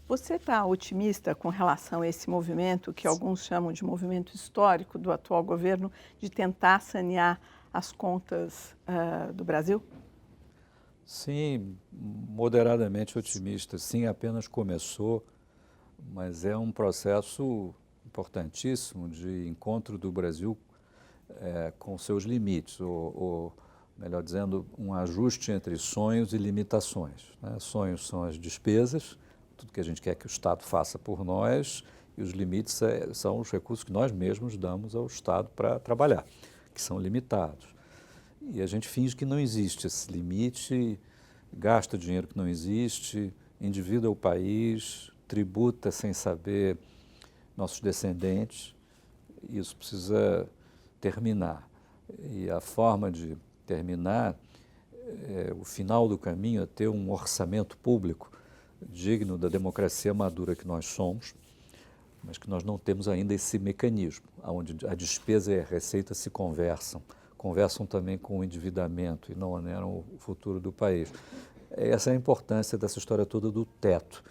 Você está otimista com relação a esse movimento, que alguns chamam de movimento histórico do atual governo, de tentar sanear as contas do Brasil? Sim, moderadamente otimista. Sim, apenas começou, mas é um processo importantíssimo de encontro do Brasil com seus limites, ou, melhor dizendo, um ajuste entre sonhos e limitações, né? Sonhos são as despesas, tudo que a gente quer que o Estado faça por nós, e os limites são os recursos que nós mesmos damos ao Estado para trabalhar, que são limitados. E a gente finge que não existe esse limite, gasta dinheiro que não existe, endivida o país, tributa sem saber nossos descendentes. Isso precisa terminar. E a forma de terminar, o final do caminho é ter um orçamento público digno da democracia madura que nós somos, mas que nós não temos ainda esse mecanismo, onde a despesa e a receita se conversam também com o endividamento e não oneram o futuro do país. Essa é a importância dessa história toda do teto.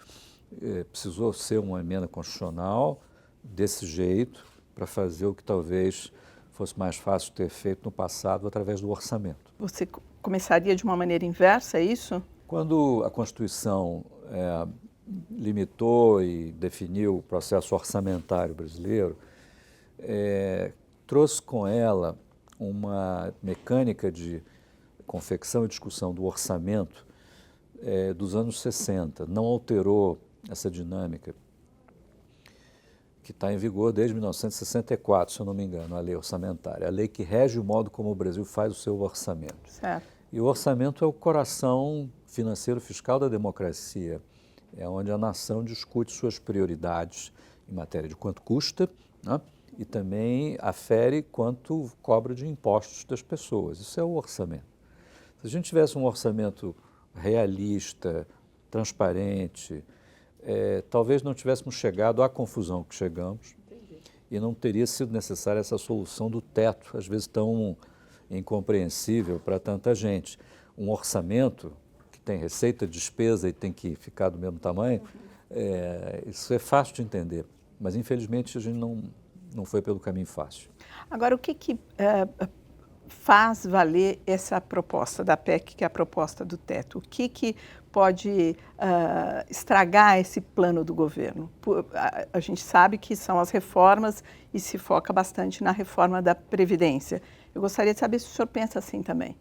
Precisou ser uma emenda constitucional desse jeito para fazer o que talvez fosse mais fácil ter feito no passado através do orçamento. Você começaria de uma maneira inversa, é isso? Quando a Constituição limitou e definiu o processo orçamentário brasileiro, trouxe com ela uma mecânica de confecção e discussão do orçamento dos anos 60. Não alterou essa dinâmica que está em vigor desde 1964, se eu não me engano, a lei orçamentária, a lei que rege o modo como o Brasil faz o seu orçamento. Certo. E o orçamento é o coração financeiro fiscal da democracia, é onde a nação discute suas prioridades em matéria de quanto custa, né? E também afere quanto cobra de impostos das pessoas. Isso é o orçamento. Se a gente tivesse um orçamento realista, transparente, talvez não tivéssemos chegado à confusão que chegamos. Entendi. E não teria sido necessária essa solução do teto, às vezes tão incompreensível para tanta gente. Um orçamento que tem receita, despesa e tem que ficar do mesmo tamanho, isso é fácil de entender, mas infelizmente a gente não foi pelo caminho fácil. Agora, o que faz valer essa proposta da PEC, que é a proposta do teto? O que pode estragar esse plano do governo? A gente sabe que são as reformas e se foca bastante na reforma da Previdência. Eu gostaria de saber se o senhor pensa assim também.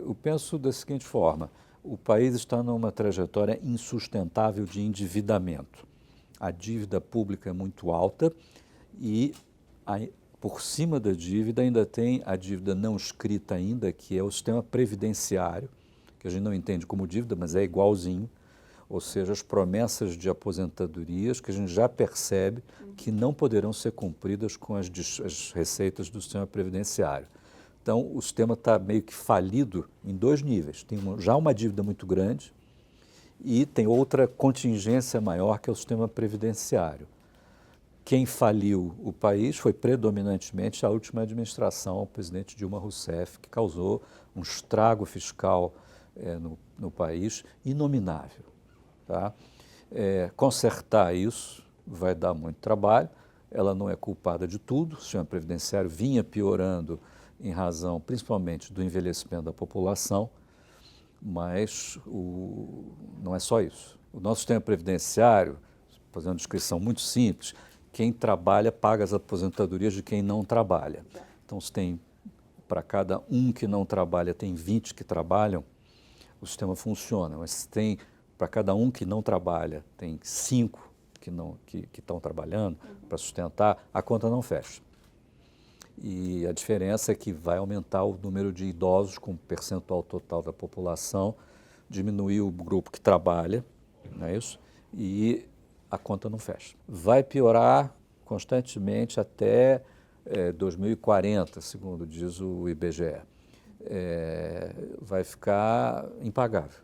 Eu penso da seguinte forma: o país está numa trajetória insustentável de endividamento. A dívida pública é muito alta e por cima da dívida ainda tem a dívida não escrita ainda, que é o sistema previdenciário, que a gente não entende como dívida, mas é igualzinho, ou seja, as promessas de aposentadorias que a gente já percebe que não poderão ser cumpridas com as receitas do sistema previdenciário. Então, o sistema está meio que falido em dois níveis. Tem já uma dívida muito grande e tem outra contingência maior, que é o sistema previdenciário. Quem faliu o país foi predominantemente a última administração, o presidente Dilma Rousseff, que causou um estrago fiscal no país inominável. Tá? Consertar isso vai dar muito trabalho, ela não é culpada de tudo, o sistema previdenciário vinha piorando em razão principalmente do envelhecimento da população, mas não é só isso. O nosso sistema previdenciário, fazendo uma descrição muito simples, quem trabalha paga as aposentadorias de quem não trabalha. Então, se tem, para cada um que não trabalha, tem 20 que trabalham, o sistema funciona. Mas se tem, para cada um que não trabalha, tem 5 que estão trabalhando para sustentar, a conta não fecha. E a diferença é que vai aumentar o número de idosos com percentual total da população, diminuir o grupo que trabalha, não é isso? E a conta não fecha. Vai piorar constantemente até 2040, segundo diz o IBGE. Vai ficar impagável.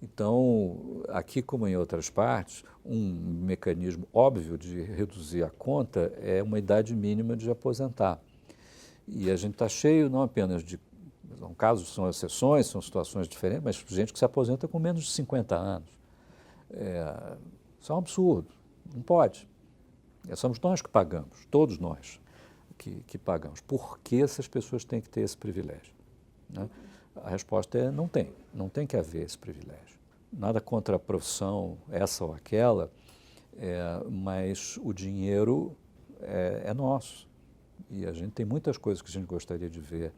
Então, aqui como em outras partes, um mecanismo óbvio de reduzir a conta é uma idade mínima de aposentar. E a gente está cheio não apenas de... São casos, são exceções, são situações diferentes, mas gente que se aposenta com menos de 50 anos. Isso é um absurdo, não pode. Somos nós que pagamos, todos nós que pagamos. Por que essas pessoas têm que ter esse privilégio? Né? A resposta é não tem que haver esse privilégio. Nada contra a profissão, essa ou aquela, mas o dinheiro é nosso. E a gente tem muitas coisas que a gente gostaria de ver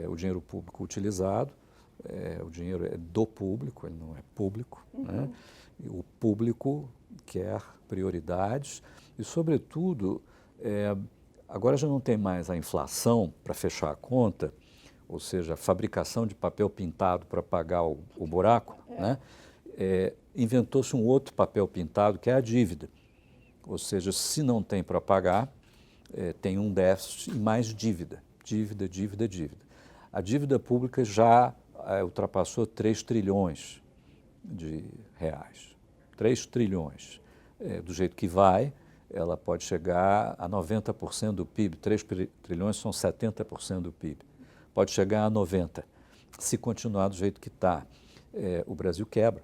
o dinheiro público utilizado. O dinheiro é do público, ele não é público. Né? E o público quer prioridades e, sobretudo, agora já não tem mais a inflação para fechar a conta, ou seja, a fabricação de papel pintado para pagar o buraco, né? Inventou-se um outro papel pintado que é a dívida. Ou seja, se não tem para pagar, tem um déficit e mais dívida. Dívida. A dívida pública já ultrapassou 3 trilhões de reais. 3 trilhões. Do jeito que vai, ela pode chegar a 90% do PIB. 3 trilhões são 70% do PIB. Pode chegar a 90%, se continuar do jeito que está. O Brasil quebra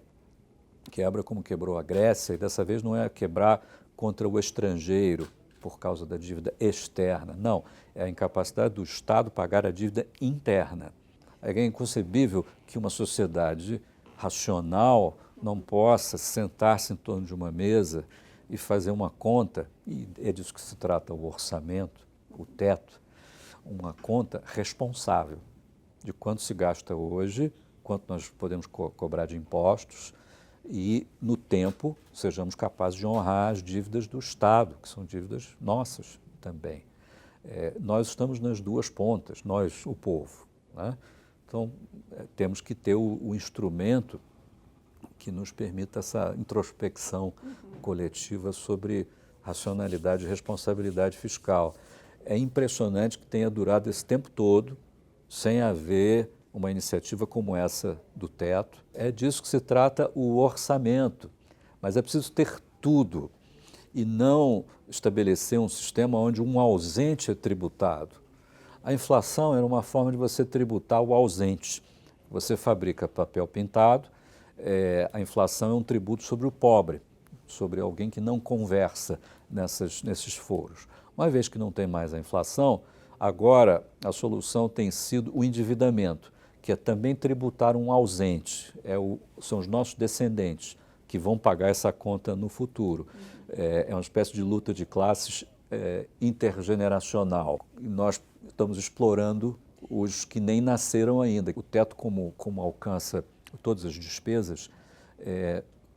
como quebrou a Grécia, e dessa vez não é quebrar contra o estrangeiro por causa da dívida externa, não, é a incapacidade do Estado pagar a dívida interna. É inconcebível que uma sociedade racional não possa sentar-se em torno de uma mesa e fazer uma conta, e é disso que se trata o orçamento, o teto, uma conta responsável de quanto se gasta hoje, quanto nós podemos cobrar de impostos e, no tempo, sejamos capazes de honrar as dívidas do Estado, que são dívidas nossas também. Nós estamos nas duas pontas, nós, o povo. Né? Então, temos que ter o instrumento que nos permita essa introspecção coletiva sobre racionalidade e responsabilidade fiscal. É impressionante que tenha durado esse tempo todo sem haver uma iniciativa como essa do teto. É disso que se trata o orçamento, mas é preciso ter tudo e não estabelecer um sistema onde um ausente é tributado. A inflação era uma forma de você tributar o ausente. Você fabrica papel pintado, a inflação é um tributo sobre o pobre, sobre alguém que não conversa nesses foros. Uma vez que não tem mais a inflação, agora a solução tem sido o endividamento, que é também tributar um ausente. São os nossos descendentes que vão pagar essa conta no futuro. É uma espécie de luta de classes intergeneracional. E nós estamos explorando os que nem nasceram ainda. O teto, como alcança todas as despesas,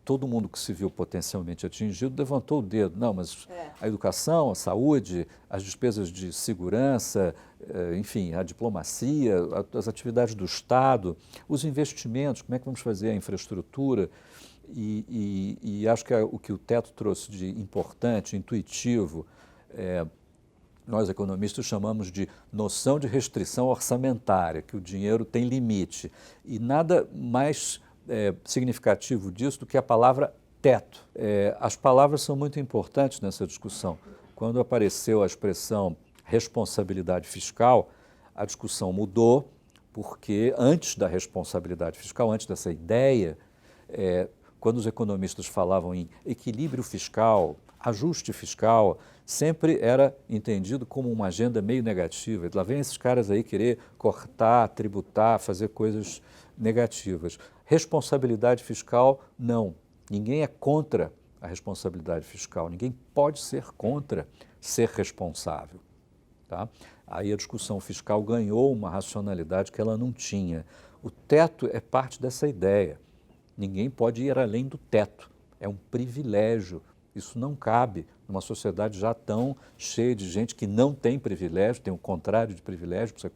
todo mundo que se viu potencialmente atingido levantou o dedo. Não, mas a educação, a saúde, as despesas de segurança, enfim, a diplomacia, as atividades do Estado, os investimentos, como é que vamos fazer a infraestrutura? E acho que o que o teto trouxe de importante, intuitivo, nós economistas chamamos de noção de restrição orçamentária, que o dinheiro tem limite. E nada mais significativo disso do que a palavra teto. As palavras são muito importantes nessa discussão. Quando apareceu a expressão responsabilidade fiscal, a discussão mudou, porque antes da responsabilidade fiscal, antes dessa ideia, quando os economistas falavam em equilíbrio fiscal, ajuste fiscal, sempre era entendido como uma agenda meio negativa. Lá vem esses caras aí querer cortar, tributar, fazer coisas negativas. Responsabilidade fiscal, não. Ninguém é contra a responsabilidade fiscal, ninguém pode ser contra ser responsável. Tá? Aí a discussão fiscal ganhou uma racionalidade que ela não tinha. O teto é parte dessa ideia. Ninguém pode ir além do teto. É um privilégio. Isso não cabe numa sociedade já tão cheia de gente que não tem privilégio, tem o contrário de privilégio, precisa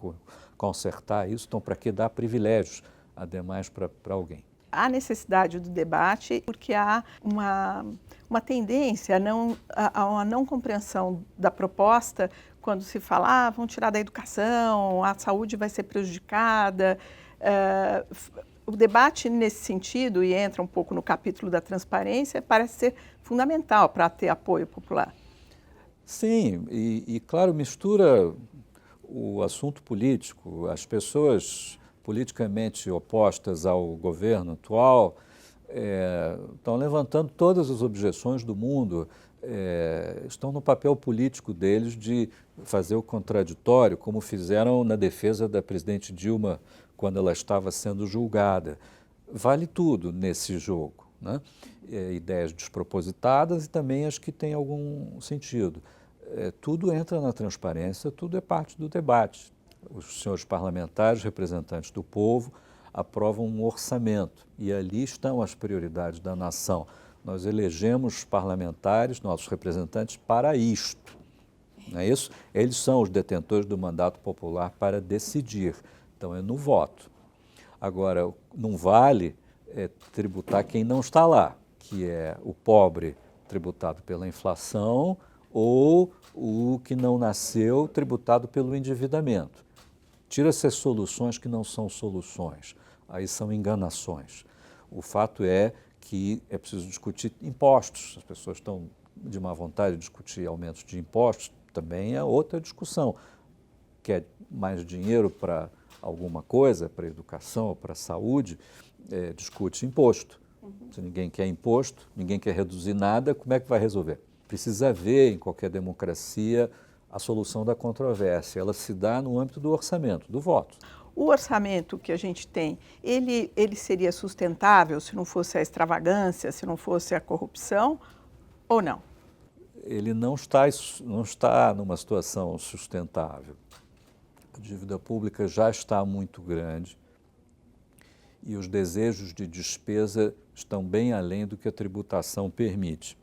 consertar isso. Então, para que dar privilégios, ademais, para alguém? Há necessidade do debate porque há uma tendência a uma não compreensão da proposta quando se fala, vão tirar da educação, a saúde vai ser prejudicada. O debate nesse sentido, e entra um pouco no capítulo da transparência, parece ser fundamental para ter apoio popular. Sim, e claro, mistura o assunto político. As pessoas politicamente opostas ao governo atual estão levantando todas as objeções do mundo, estão no papel político deles de fazer o contraditório, como fizeram na defesa da presidente Dilma quando ela estava sendo julgada. Vale tudo nesse jogo, né? Ideias despropositadas e também as que têm algum sentido. Tudo entra na transparência, tudo é parte do debate. Os senhores parlamentares, representantes do povo, aprovam um orçamento e ali estão as prioridades da nação. Nós elegemos parlamentares, nossos representantes, para isto, não é isso? Eles são os detentores do mandato popular para decidir, então é no voto. Agora, não vale tributar quem não está lá, que é o pobre tributado pela inflação ou o que não nasceu tributado pelo endividamento. Tira-se as soluções que não são soluções, aí são enganações. O fato é que é preciso discutir impostos, as pessoas estão de má vontade de discutir aumentos de impostos, também é outra discussão. Quer mais dinheiro para alguma coisa, para a educação ou para a saúde, discute imposto. Se ninguém quer imposto, ninguém quer reduzir nada, como é que vai resolver? Precisa haver, em qualquer democracia, a solução da controvérsia. Ela se dá no âmbito do orçamento, do voto. O orçamento que a gente tem, ele seria sustentável se não fosse a extravagância, se não fosse a corrupção, ou não? Ele não está numa situação sustentável. A dívida pública já está muito grande e os desejos de despesa estão bem além do que a tributação permite.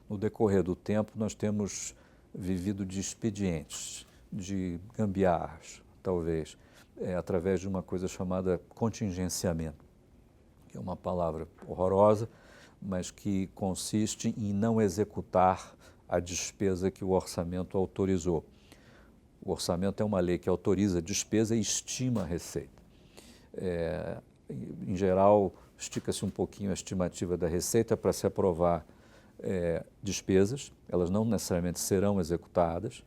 No decorrer do tempo, nós temos vivido de expedientes, de gambiarras, talvez, através de uma coisa chamada contingenciamento, que é uma palavra horrorosa, mas que consiste em não executar a despesa que o orçamento autorizou. O orçamento é uma lei que autoriza a despesa e estima a receita. Em geral, estica-se um pouquinho a estimativa da receita para se aprovar despesas, elas não necessariamente serão executadas,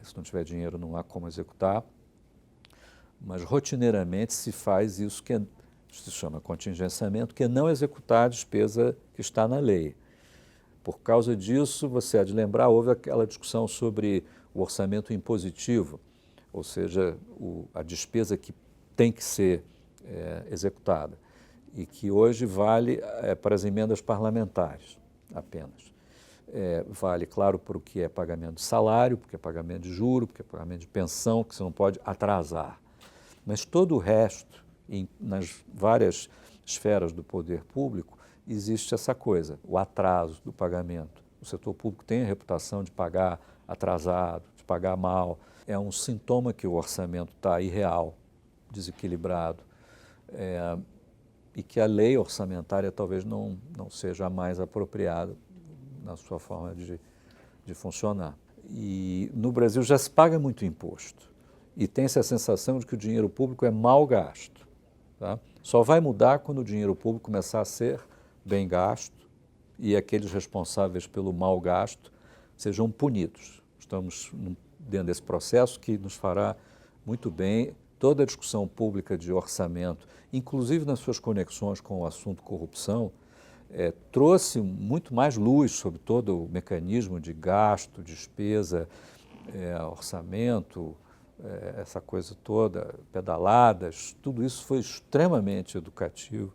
se não tiver dinheiro não há como executar, mas rotineiramente se faz isso que se chama contingenciamento, que é não executar a despesa que está na lei. Por causa disso, você há de lembrar, houve aquela discussão sobre o orçamento impositivo, ou seja, a despesa que tem que ser executada e que hoje vale para as emendas parlamentares apenas. Vale, claro, para o que é pagamento de salário, porque é pagamento de juro, porque é pagamento de pensão, que você não pode atrasar. Mas todo o resto, nas várias esferas do poder público, existe essa coisa, o atraso do pagamento. O setor público tem a reputação de pagar atrasado, de pagar mal. É um sintoma que o orçamento está irreal, desequilibrado, e que a lei orçamentária talvez não seja a mais apropriada na sua forma de funcionar. E no Brasil já se paga muito imposto e tem-se a sensação de que o dinheiro público é mal gasto. Tá? Só vai mudar quando o dinheiro público começar a ser bem gasto e aqueles responsáveis pelo mau gasto sejam punidos. Estamos dentro desse processo que nos fará muito bem. Toda a discussão pública de orçamento, inclusive nas suas conexões com o assunto corrupção, trouxe muito mais luz sobre todo o mecanismo de gasto, despesa, orçamento, essa coisa toda, pedaladas, tudo isso foi extremamente educativo.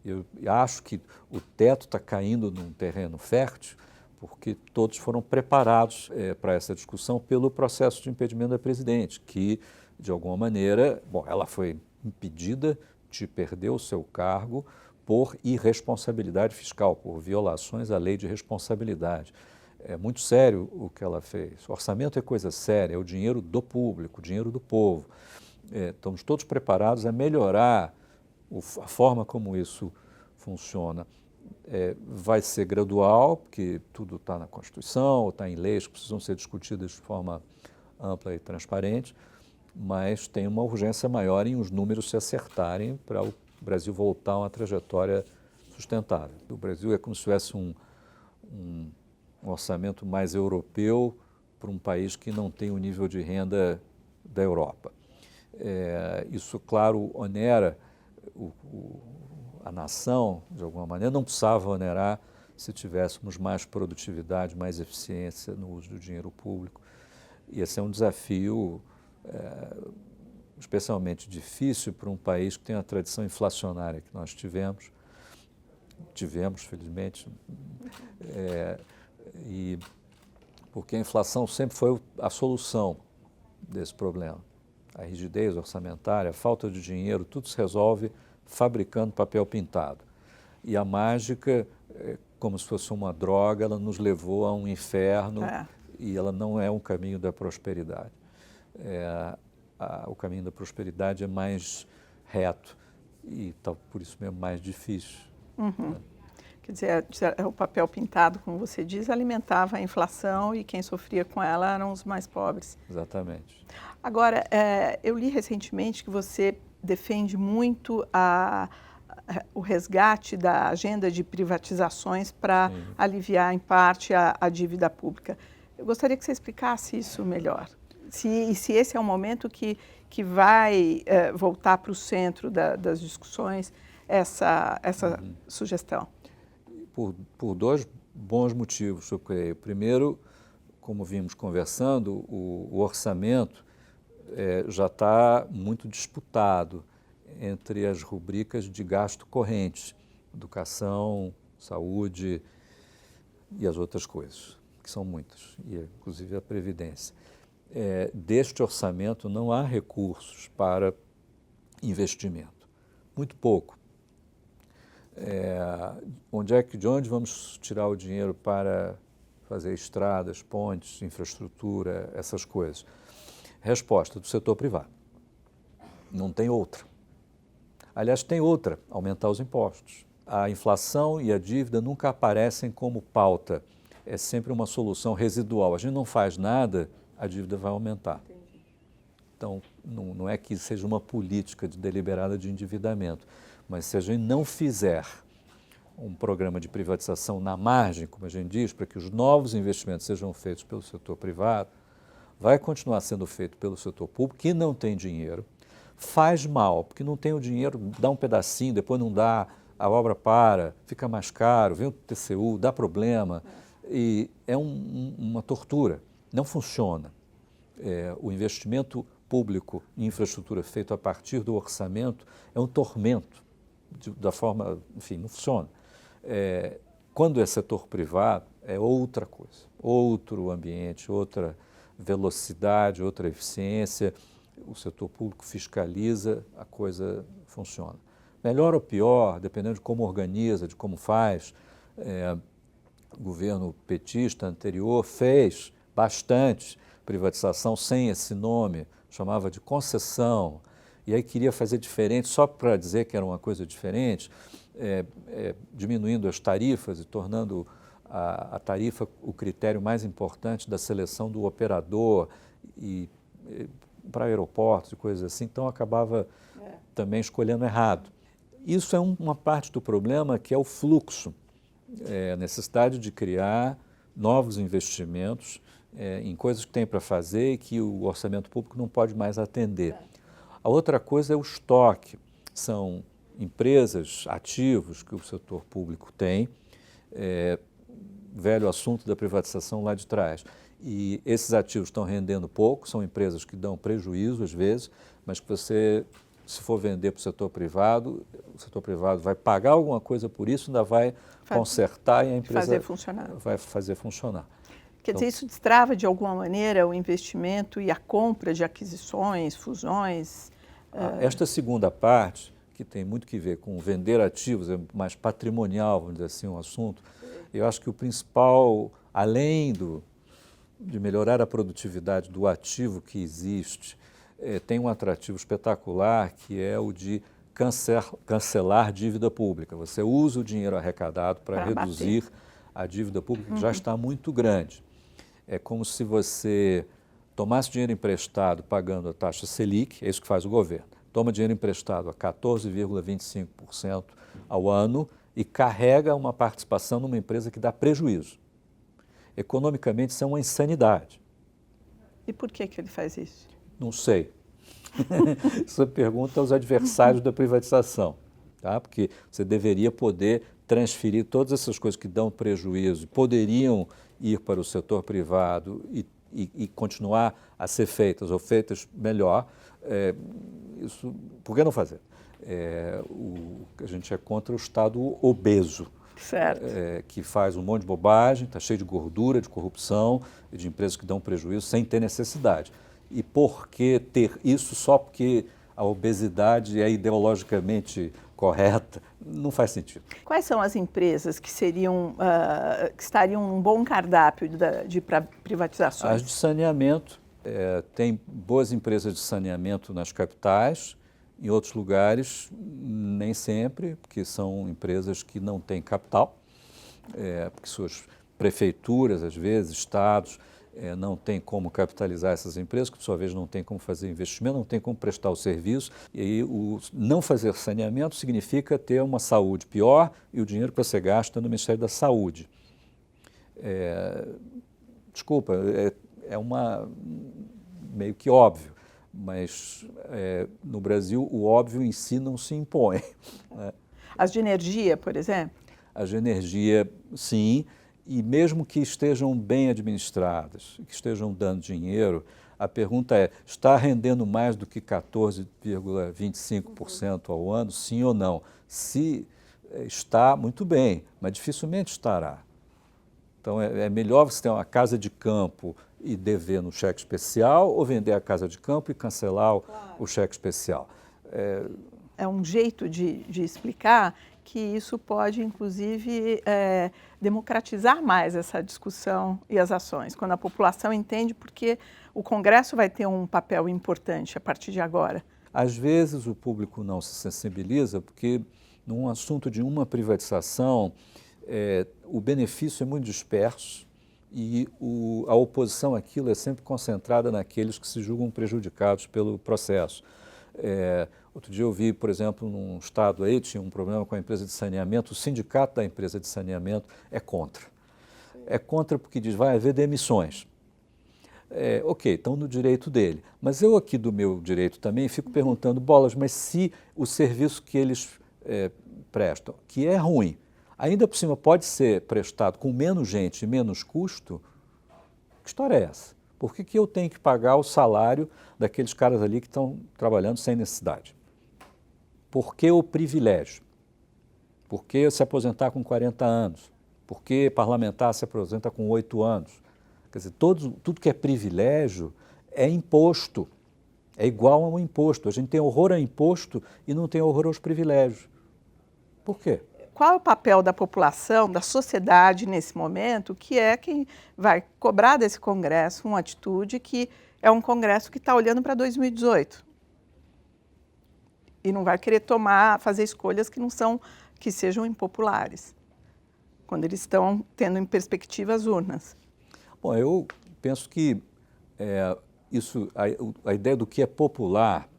Eu acho que o teto está caindo num terreno fértil, porque todos foram preparados para essa discussão pelo processo de impedimento da presidente, que, de alguma maneira, ela foi impedida de perder o seu cargo por irresponsabilidade fiscal, por violações à lei de responsabilidade. É muito sério o que ela fez. O orçamento é coisa séria, é o dinheiro do público, o dinheiro do povo. Estamos todos preparados a melhorar a forma como isso funciona. Vai ser gradual, porque tudo está na Constituição, está em leis que precisam ser discutidas de forma ampla e transparente, mas tem uma urgência maior em os números se acertarem para o Brasil voltar a uma trajetória sustentável. O Brasil é como se tivesse um orçamento mais europeu para um país que não tem o nível de renda da Europa. Isso, claro, onera a nação, de alguma maneira, não precisava onerar se tivéssemos mais produtividade, mais eficiência no uso do dinheiro público. E esse é um desafio especialmente difícil para um país que tem a tradição inflacionária que nós tivemos, felizmente, e porque a inflação sempre foi a solução desse problema. A rigidez orçamentária, a falta de dinheiro, tudo se resolve fabricando papel pintado. E a mágica, como se fosse uma droga, ela nos levou a um inferno e ela não é um caminho da prosperidade. O caminho da prosperidade é mais reto e por isso mesmo mais difícil. Uhum. Quer dizer, o papel pintado, como você diz, alimentava a inflação e quem sofria com ela eram os mais pobres. Exatamente. Agora, eu li recentemente que você defende muito o resgate da agenda de privatizações para aliviar, em parte, a dívida pública. Eu gostaria que você explicasse isso melhor. Se esse é um momento que vai voltar para o centro das discussões essa sugestão. Por dois bons motivos, eu creio. Primeiro, como vimos conversando, o orçamento já está muito disputado entre as rubricas de gasto corrente, educação, saúde e as outras coisas, que são muitas, e inclusive a Previdência. Deste orçamento não há recursos para investimento, muito pouco. De onde vamos tirar o dinheiro para fazer estradas, pontes, infraestrutura, essas coisas? Resposta do setor privado. Não tem outra. Aliás, tem outra, aumentar os impostos. A inflação e a dívida nunca aparecem como pauta. É sempre uma solução residual. A gente não faz nada, a dívida vai aumentar. Entendi. Então, não é que seja uma política deliberada de endividamento, mas se a gente não fizer um programa de privatização na margem, como a gente diz, para que os novos investimentos sejam feitos pelo setor privado, vai continuar sendo feito pelo setor público, que não tem dinheiro, faz mal, porque não tem o dinheiro, dá um pedacinho, depois não dá, a obra para, fica mais caro, vem o TCU, dá problema, e é uma tortura, não funciona. O investimento público em infraestrutura feito a partir do orçamento é um tormento, da forma, enfim, não funciona. Quando é setor privado, é outra coisa, outro ambiente, outra velocidade, outra eficiência, o setor público fiscaliza, a coisa funciona. Melhor ou pior, dependendo de como organiza, de como faz, o governo petista anterior fez bastante privatização sem esse nome, chamava de concessão, e aí queria fazer diferente só para dizer que era uma coisa diferente, diminuindo as tarifas e tornando a tarifa o critério mais importante da seleção do operador e para aeroportos e coisas assim, então acabava também escolhendo errado. Isso é uma parte do problema que é o fluxo, a necessidade de criar novos investimentos em coisas que tem para fazer e que o orçamento público não pode mais atender. A outra coisa é o estoque, são empresas, ativos que o setor público tem, velho assunto da privatização lá de trás. E esses ativos estão rendendo pouco, são empresas que dão prejuízo às vezes, mas que você, se for vender para o setor privado vai pagar alguma coisa por isso, ainda vai consertar e a empresa vai fazer funcionar. Quer dizer, isso destrava de alguma maneira o investimento e a compra de aquisições, fusões? Esta segunda parte, que tem muito que ver com vender ativos, é mais patrimonial, vamos dizer assim, um assunto, eu acho que o principal, além de melhorar a produtividade do ativo que existe, tem um atrativo espetacular que é o de cancelar dívida pública. Você usa o dinheiro arrecadado para reduzir a dívida pública, que já está muito grande. É como se você tomasse dinheiro emprestado pagando a taxa Selic, é isso que faz o governo. Toma dinheiro emprestado a 14,25% ao ano e carrega uma participação numa empresa que dá prejuízo. Economicamente, isso é uma insanidade. E por que ele faz isso? Não sei. Essa pergunta aos adversários da privatização. tá? Porque você deveria poder transferir todas essas coisas que dão prejuízo, poderiam ir para o setor privado e continuar a ser feitas ou feitas melhor. Isso, por que não fazer? A gente é contra o Estado obeso, Certo. que faz um monte de bobagem, está cheio de gordura, de corrupção e de empresas que dão prejuízo sem ter necessidade. E por que ter isso só porque a obesidade é ideologicamente correta? Não faz sentido. Quais são as empresas que seriam, que estariam num bom cardápio de privatizações? As de saneamento, tem boas empresas de saneamento nas capitais, em outros lugares nem sempre, porque são empresas que não têm capital, porque suas prefeituras, às vezes, estados, não têm como capitalizar essas empresas, que por sua vez não têm como fazer investimento, não têm como prestar o serviço. E aí não fazer saneamento significa ter uma saúde pior e o dinheiro que você gasta no Ministério da Saúde. Desculpa, meio que óbvio, mas no Brasil o óbvio em si não se impõe. Né? As de energia, por exemplo? As de energia, sim, e mesmo que estejam bem administradas, que estejam dando dinheiro, a pergunta é, está rendendo mais do que 14,25% ao ano, sim ou não? Se está, muito bem, mas dificilmente estará. Então é melhor você ter uma casa de campo e dever no cheque especial ou vender a casa de campo e cancelar o cheque especial. É um jeito de explicar que isso pode, inclusive, democratizar mais essa discussão e as ações, quando a população entende porque o Congresso vai ter um papel importante a partir de agora. Às vezes o público não se sensibiliza porque num assunto de uma privatização, o benefício é muito disperso e a oposição àquilo é sempre concentrada naqueles que se julgam prejudicados pelo processo. Outro dia eu vi, por exemplo, num estado aí, tinha um problema com a empresa de saneamento, o sindicato da empresa de saneamento é contra. É contra porque diz, vai haver demissões. Ok, estão no direito dele. Mas eu aqui do meu direito também fico perguntando, bolas, mas se o serviço que eles prestam, que é ruim, ainda por cima pode ser prestado com menos gente e menos custo, que história é essa? Por que eu tenho que pagar o salário daqueles caras ali que estão trabalhando sem necessidade? Por que o privilégio? Por que se aposentar com 40 anos? Por que parlamentar se aposenta com 8 anos? Quer dizer, tudo que é privilégio é imposto, é igual a um imposto. A gente tem horror a imposto e não tem horror aos privilégios. Por quê? Qual é o papel da população, da sociedade nesse momento, que é quem vai cobrar desse Congresso uma atitude que é um Congresso que está olhando para 2018 e não vai querer fazer escolhas que sejam impopulares, quando eles estão tendo em perspectiva as urnas? Bom, eu penso que a ideia do que é popular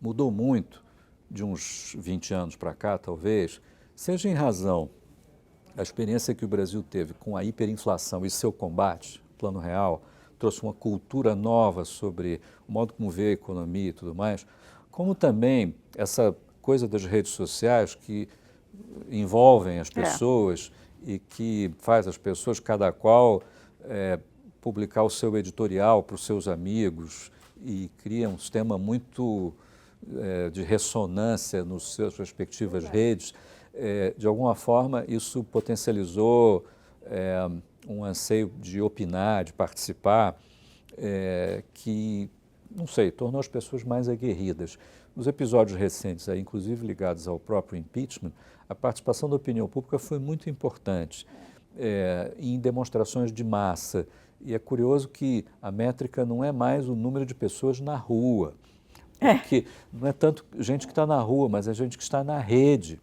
mudou muito de uns 20 anos para cá, talvez, seja em razão da experiência que o Brasil teve com a hiperinflação e seu combate, Plano Real, trouxe uma cultura nova sobre o modo como vê a economia e tudo mais, como também essa coisa das redes sociais que envolvem as pessoas e que faz as pessoas, cada qual, publicar o seu editorial para os seus amigos e cria um sistema muito de ressonância nas suas respectivas redes. De alguma forma, isso potencializou um anseio de opinar, de participar, que, não sei, tornou as pessoas mais aguerridas. Nos episódios recentes, inclusive ligados ao próprio impeachment, a participação da opinião pública foi muito importante em demonstrações de massa. E é curioso que a métrica não é mais o número de pessoas na rua, porque não é tanto gente que está na rua, mas é gente que está na rede.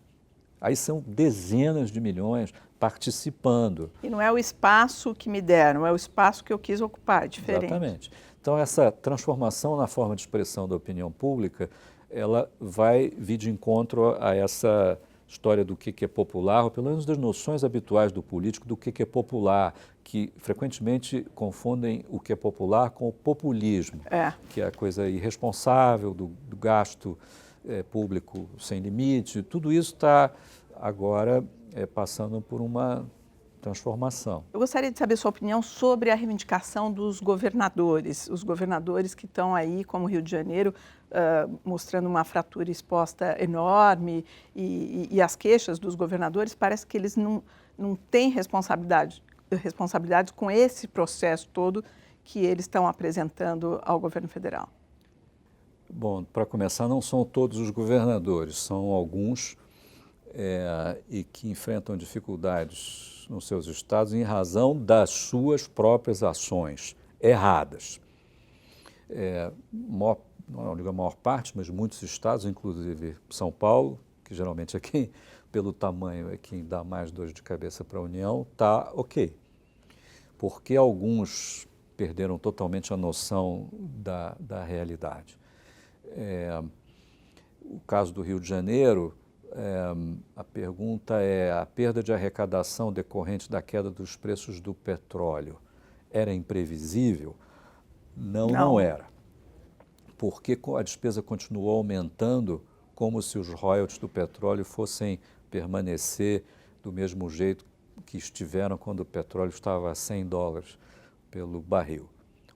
Aí são dezenas de milhões participando. E não é o espaço que me deram, é o espaço que eu quis ocupar, é diferente. Exatamente. Então, essa transformação na forma de expressão da opinião pública, ela vai vir de encontro a essa história do que é popular, ou pelo menos das noções habituais do político do que é popular, que frequentemente confundem o que é popular com o populismo, que é a coisa irresponsável do gasto público sem limite, tudo isso está agora passando por uma transformação. Eu gostaria de saber sua opinião sobre a reivindicação dos governadores, os governadores que estão aí, como o Rio de Janeiro, mostrando uma fratura exposta enorme e as queixas dos governadores, parece que eles não têm responsabilidade com esse processo todo que eles estão apresentando ao governo federal. Bom, para começar, não são todos os governadores, são alguns e que enfrentam dificuldades nos seus estados em razão das suas próprias ações erradas. Não digo a maior parte, mas muitos estados, inclusive São Paulo, que geralmente é quem, pelo tamanho, é quem dá mais dor de cabeça para a União, está ok. Porque alguns perderam totalmente a noção da realidade. O caso do Rio de Janeiro, a pergunta é: a perda de arrecadação decorrente da queda dos preços do petróleo era imprevisível? Não era. Porque a despesa continuou aumentando como se os royalties do petróleo fossem permanecer do mesmo jeito que estiveram quando o petróleo estava a $100 pelo barril.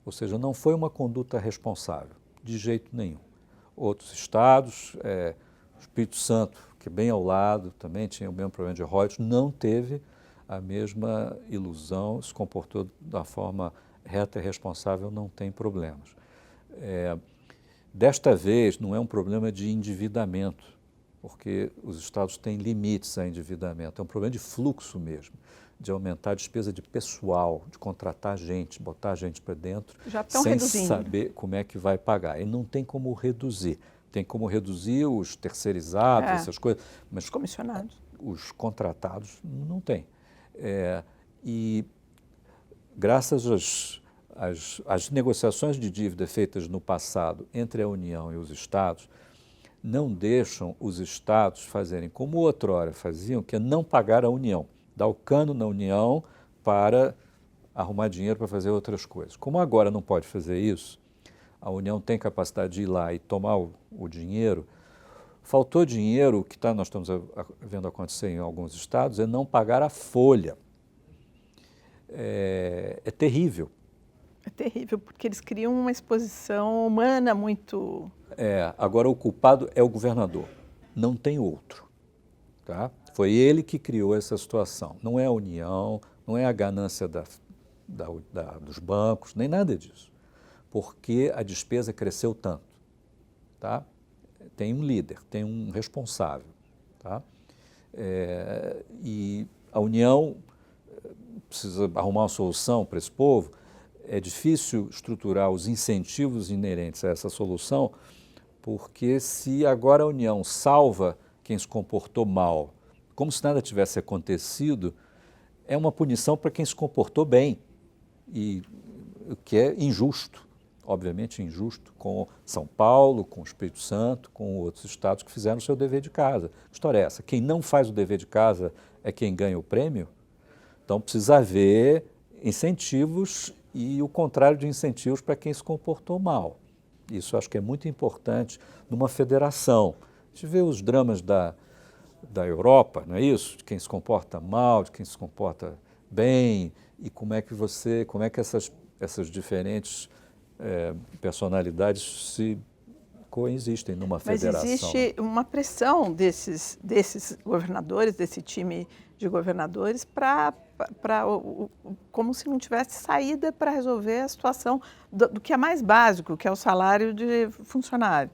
Ou seja, não foi uma conduta responsável, de jeito nenhum. Outros estados, o Espírito Santo, que é bem ao lado, também tinha o mesmo problema de royalties, não teve a mesma ilusão, se comportou da forma reta e responsável, não tem problemas. Desta vez, não é um problema de endividamento, porque os estados têm limites a endividamento, é um problema de fluxo mesmo, de aumentar a despesa de pessoal, de contratar gente, botar gente para dentro, sem saber como é que vai pagar. E não tem como reduzir. Tem como reduzir os terceirizados, essas coisas, mas os comissionados. Os contratados não tem. E graças às negociações de dívida feitas no passado entre a União e os estados, não deixam os estados fazerem como outrora faziam, que é não pagar a União, dar o cano na União para arrumar dinheiro para fazer outras coisas. Como agora não pode fazer isso, a União tem capacidade de ir lá e tomar o dinheiro, faltou dinheiro, o que nós estamos vendo acontecer em alguns estados é não pagar a folha. É terrível. É terrível, porque eles criam uma exposição humana muito... Agora o culpado é o governador, não tem outro. Tá? Foi ele que criou essa situação, não é a União, não é a ganância dos bancos, nem nada disso. Porque a despesa cresceu tanto. Tá? Tem um líder, tem um responsável. Tá? E a União precisa arrumar uma solução para esse povo. É difícil estruturar os incentivos inerentes a essa solução, porque se agora a União salva quem se comportou mal, como se nada tivesse acontecido, é uma punição para quem se comportou bem, e o que é injusto, obviamente injusto, com São Paulo, com o Espírito Santo, com outros estados que fizeram o seu dever de casa. Que história é essa? Quem não faz o dever de casa é quem ganha o prêmio? Então precisa haver incentivos e o contrário de incentivos para quem se comportou mal. Isso acho que é muito importante numa federação. A gente vê os dramas da Europa, não é isso? De quem se comporta mal, de quem se comporta bem, e como é que essas diferentes personalidades se coexistem numa federação. Mas existe uma pressão desses governadores, desse time de governadores, como se não tivesse saída para resolver a situação do que é mais básico, que é o salário de funcionário.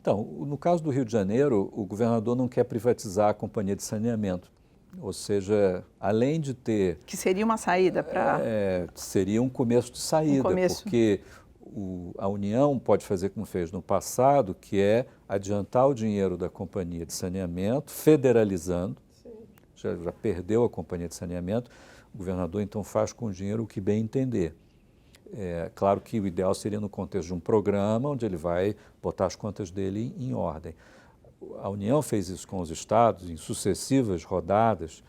Então, no caso do Rio de Janeiro, o governador não quer privatizar a companhia de saneamento. Ou seja, além de ter... Que seria uma saída para... seria um começo de saída, porque a União pode fazer como fez no passado, que é adiantar o dinheiro da companhia de saneamento, federalizando. Já perdeu a companhia de saneamento, o governador então faz com o dinheiro o que bem entender. Claro que o ideal seria no contexto de um programa onde ele vai botar as contas dele em ordem. A União fez isso com os estados em sucessivas rodadas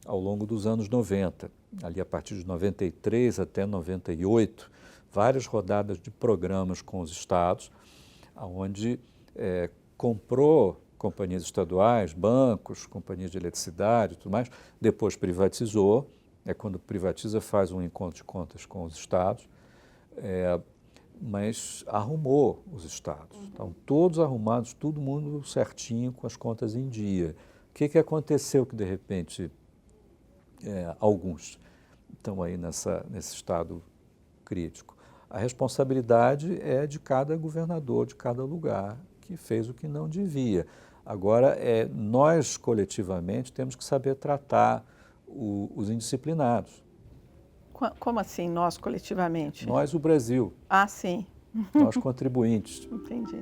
ao longo dos anos 90, ali a partir de 93 até 98, várias rodadas de programas com os estados, onde comprou companhias estaduais, bancos, companhias de eletricidade e tudo mais, depois privatizou, quando privatiza faz um encontro de contas com os estados, mas arrumou os estados. Estão todos arrumados, todo mundo certinho, com as contas em dia. O que aconteceu que, de repente, alguns estão aí nesse estado crítico? A responsabilidade é de cada governador, de cada lugar, que fez o que não devia. Agora, nós, coletivamente, temos que saber tratar os indisciplinados. Como assim, nós coletivamente? Nós, o Brasil. Ah, sim. Nós, contribuintes. Entendi.